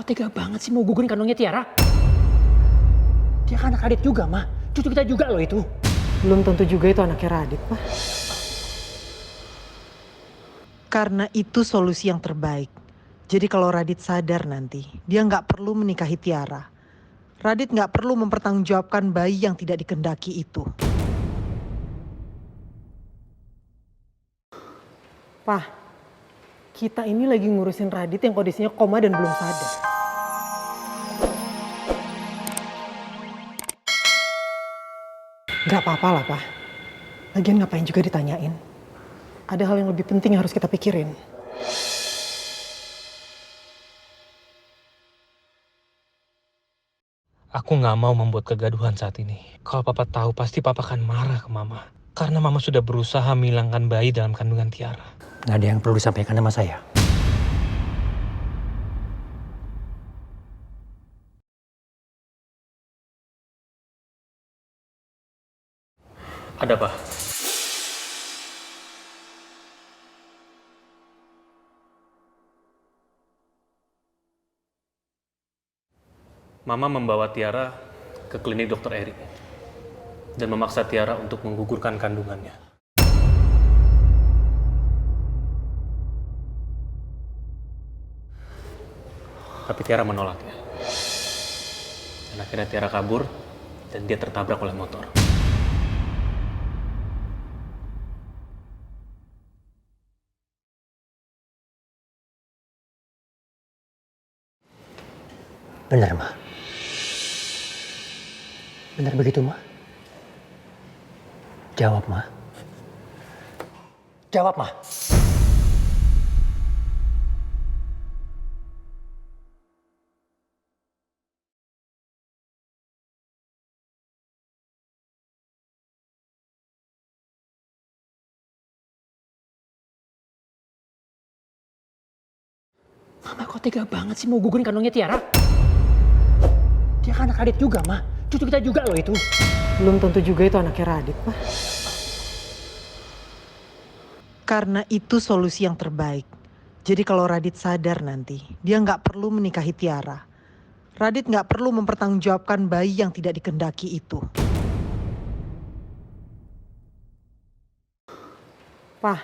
kok tega banget sih mau gugurin kandungnya Tiara? Dia kan anak Radit juga, Ma. Cucu kita juga loh itu. Belum tentu juga itu anaknya Radit, Pak. Karena itu solusi yang terbaik. Jadi kalau Radit sadar nanti, dia nggak perlu menikahi Tiara. Radit nggak perlu mempertanggungjawabkan bayi yang tidak dikehendaki itu. Pak, kita ini lagi ngurusin Radit yang kondisinya koma dan belum sadar. Gak apa-apa lah, Pak. Lagian ngapain juga ditanyain. Ada hal yang lebih penting yang harus kita pikirin. Aku nggak mau membuat kegaduhan saat ini. Kalau papa tahu, pasti papa akan marah ke mama. Karena mama sudah berusaha menghilangkan bayi dalam kandungan Tiara. Nggak ada yang perlu disampaikan sama saya. Ada apa? Mama membawa Tiara ke klinik Dr. Erik dan memaksa Tiara untuk menggugurkan kandungannya. Tapi Tiara menolaknya. Dan akhirnya Tiara kabur dan dia tertabrak oleh motor. Benar, Ma. Benar begitu, Ma? Jawab, Ma. Jawab, Ma. Mama kok tega banget sih mau gugurin kandungnya Tiara? Dia kan anak Radit juga, Ma. Cucu kita juga loh itu. Belum tentu juga itu anaknya Radit, Pak. Karena itu solusi yang terbaik. Jadi kalau Radit sadar nanti, dia nggak perlu menikahi Tiara. Radit nggak perlu mempertanggungjawabkan bayi yang tidak dikehendaki itu. Pak,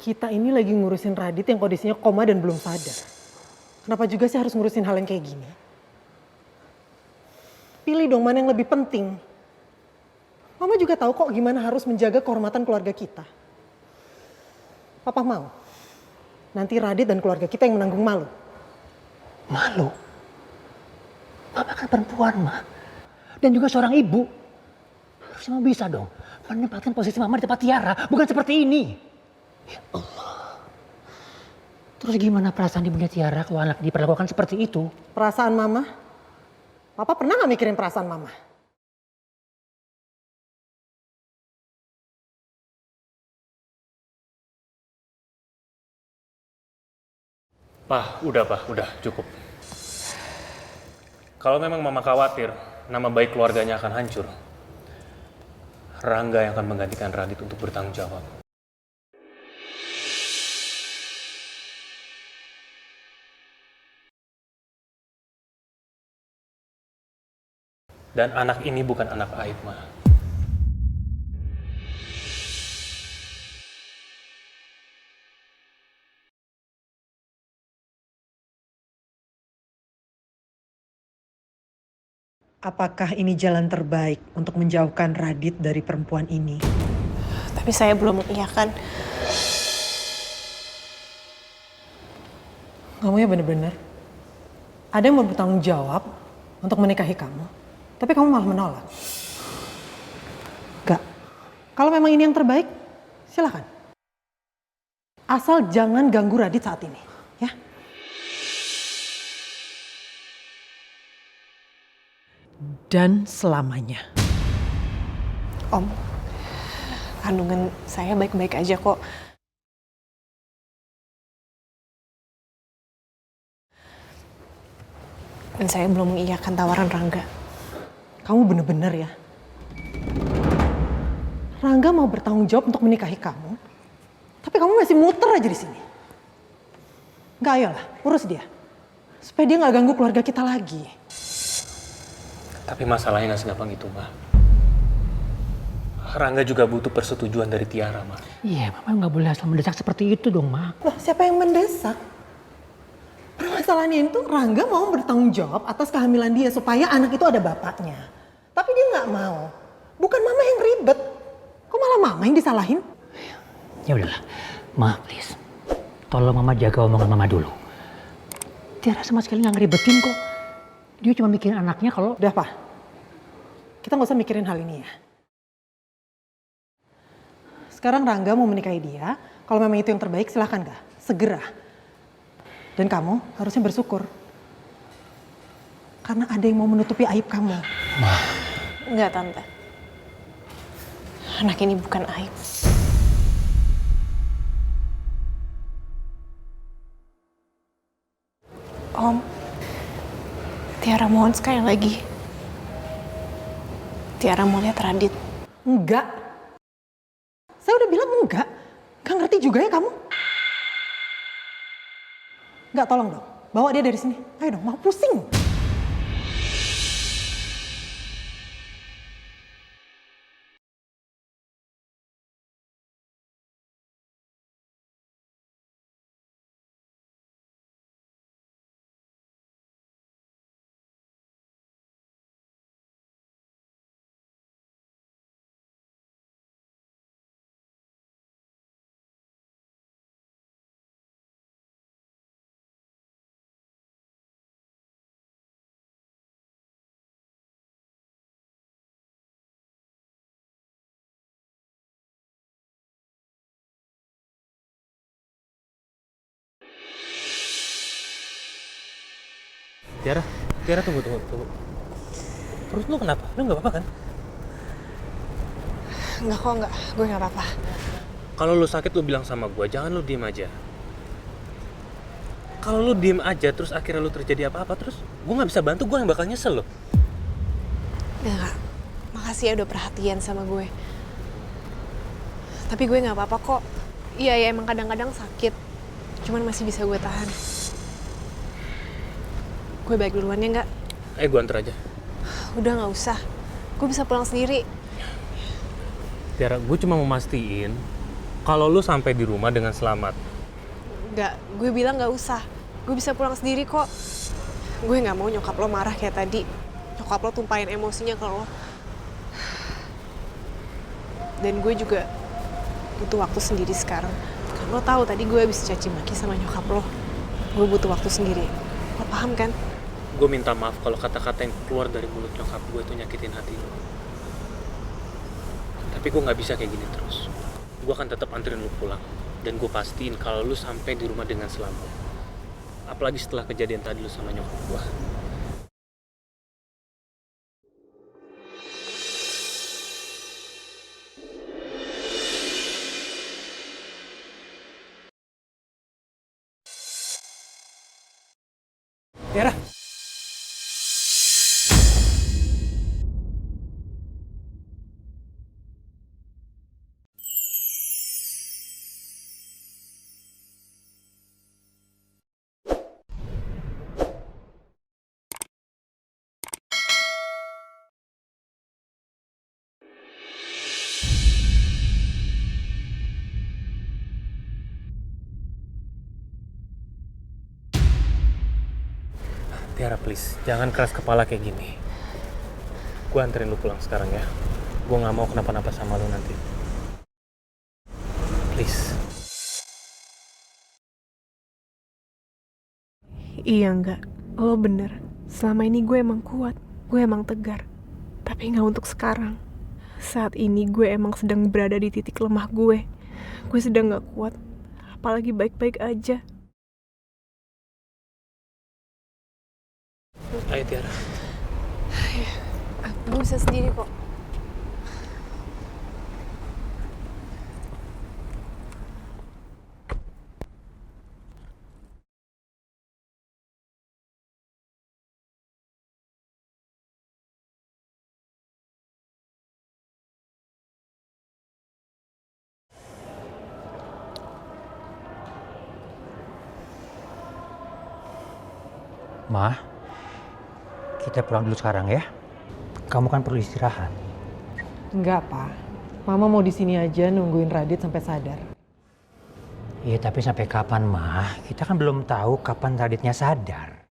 kita ini lagi ngurusin Radit yang kondisinya koma dan belum sadar. Kenapa juga sih harus ngurusin hal yang kayak gini? Pilih dong mana yang lebih penting. Mama juga tahu kok gimana harus menjaga kehormatan keluarga kita. Papa mau nanti Radit dan keluarga kita yang menanggung malu. Malu? Mama kan perempuan, Ma. Dan juga seorang ibu. Harusnya Mama bisa dong menempatkan posisi Mama di tempat Tiara. Bukan seperti ini. Ya Allah. Terus gimana perasaan ibunya Tiara kalau anak diperlakukan seperti itu? Perasaan Mama? Papa pernah gak mikirin perasaan Mama? Udah cukup. Kalau memang mama khawatir nama baik keluarganya akan hancur, Rangga yang akan menggantikan Radit untuk bertanggung jawab. Dan anak ini bukan anak aib, Ma. Apakah ini jalan terbaik untuk menjauhkan Radit dari perempuan ini? Tapi saya belum mengiyakan. Kamu ya bener-bener. Ada yang mau bertanggung jawab untuk menikahi kamu. Tapi kamu malah menolak. Gak. Kalau memang ini yang terbaik, silakan. Asal jangan ganggu Radit saat ini. Ya. Dan selamanya. Om, kandungan saya baik-baik aja kok. Dan saya belum mengiyakan tawaran Rangga. Kamu bener-bener ya. Rangga mau bertanggung jawab untuk menikahi kamu. Tapi kamu masih muter aja di sini. Enggak, ayolah, urus dia. Supaya dia nggak ganggu keluarga kita lagi. Tapi masalahnya nggak segampang itu, Ma. Rangga juga butuh persetujuan dari Tiara, Ma. Iya, Mama nggak boleh asal mendesak seperti itu dong, Ma. Loh, siapa yang mendesak? Permasalahannya itu Rangga mau bertanggung jawab atas kehamilan dia supaya anak itu ada bapaknya. Tapi dia nggak mau. Bukan Mama yang ribet. Kok malah Mama yang disalahin? Ya udahlah, Ma, please. Tolong Mama jaga omongan Mama dulu. Tiara sama sekali nggak ngeribetin kok. Dia cuma mikirin anaknya kalau... Udah, Pak. Kita nggak usah mikirin hal ini ya. Sekarang Rangga mau menikahi dia. Kalau memang itu yang terbaik, silahkan Kak. Segera. Dan kamu harusnya bersyukur. Karena ada yang mau menutupi aib kamu. Enggak, Tante. Anak ini bukan aib. Om, Tiara mohon sekali lagi. Tiara mau lihat Radit. Enggak. Saya udah bilang enggak. Gak ngerti juga ya kamu? Enggak, tolong dong. Bawa dia dari sini. Ayo dong, mau pusing. Tiara tunggu. Terus lu kenapa? Lu nggak apa-apa kan? Enggak kok, enggak. Gue nggak apa-apa. Kalau lu sakit lu bilang sama gua, jangan lu diem aja. Kalau lu diem aja terus akhirnya lu terjadi apa-apa terus gua nggak bisa bantu, gua yang bakal nyesel loh. Enggak. Makasih ya udah perhatian sama gue. Tapi gue nggak apa-apa kok. Iya ya emang kadang-kadang sakit. Cuman masih bisa gue tahan. Gue balik duluan ya nggak? Gua antar aja. Udah nggak usah. Gue bisa pulang sendiri. Tiara, gue cuma mau mastiin kalau lu sampai di rumah dengan selamat. Nggak, gue bilang nggak usah. Gue bisa pulang sendiri kok. Gue nggak mau nyokap lo marah kayak tadi. Nyokap lo tumpahin emosinya ke lo. Dan gue juga butuh waktu sendiri sekarang. Kan lo tahu tadi gue habis caci maki sama nyokap lo. Gue butuh waktu sendiri. Lo paham kan? Gue minta maaf kalau kata-kata yang keluar dari mulut nyokap gue itu nyakitin hati lo. Tapi gue nggak bisa kayak gini terus. Gue akan tetap anterin lu pulang. Dan gue pastiin kalau lu sampai di rumah dengan selamat. Apalagi setelah kejadian tadi lu sama nyokap gue. Tiara. Tiara please, jangan keras kepala kayak gini. Gue anterin lu pulang sekarang ya. Gue gak mau kenapa-napa sama lu nanti. Please. Iya enggak, lo bener. Selama ini gue emang kuat, gue emang tegar. Tapi nggak untuk sekarang. Saat ini gue emang sedang berada di titik lemah gue. Gue sedang nggak kuat, apalagi baik-baik aja. Ayo Tiara. Gue bisa sendiri kok. Ma, kita pulang dulu sekarang ya. Kamu kan perlu istirahat. Enggak, Pak. Mama mau di sini aja nungguin Radit sampai sadar. Iya, tapi sampai kapan, Ma? Kita kan belum tahu kapan Raditnya sadar.